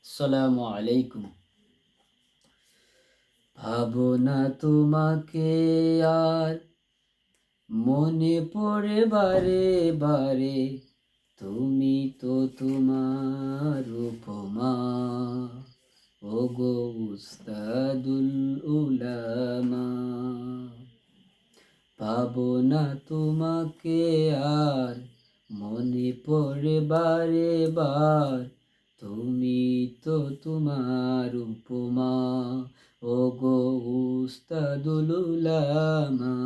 আসসালামু আলাইকুম। ভাবনা তোমাকে আর মনে পড়ে বারে বারে, তুমি তো তোমার উপমা, ওগো উস্তাদুল উলামা। ভাবনা তোমাকে আর মনে পড়ে বারে বার, তুমি তো তোমার উপমা, ওগো উস্তাদুল উলামা।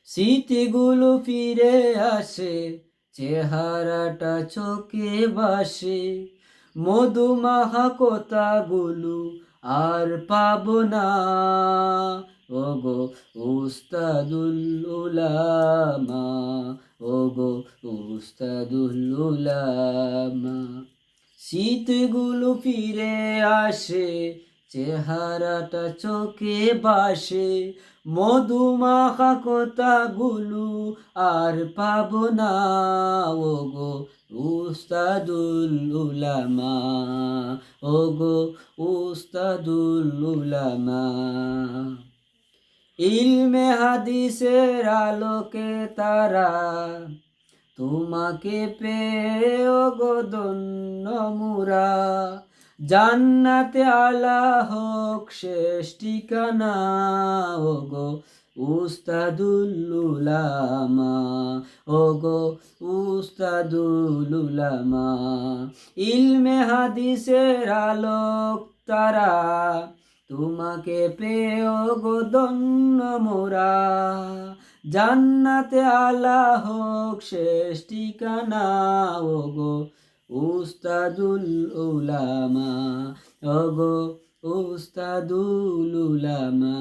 স্মৃতিগুলো ফিরে আসে, চেহারাটা চোখে ভাসে, মধুমাখা কথাগুলো আর পাবো না, ওগো উস্তাদুল উলামা, ওগো উস্তাদুল উলামা। শীতগুলো ফিরে আসে, চেহারাটা চোখে ভাসে, মধুমাখা কথাগুলো আর পাবো না, ওগো উস্তাদুল উলামা, ওগো উস্তাদুল উলামা। ইলমে হাদিসের আলোকে তারা তোমাকে পেয়ে ওগো ধন্য মুরা, জান্নাতে আলা হোক শেষ ঠিকানা, ওগো উস্তাদুল উলামা, ওগো উস্তাদুল উলামা। ইলমে হাদিসের আলোক তারা তোমাকে পেয়ে ওগো ধন্য মোরা, জান্নাতে আলা হোক শেষ ঠিকানা, ওগো উস্তাদুল উলামা, ওগো উস্তাদুল উলামা।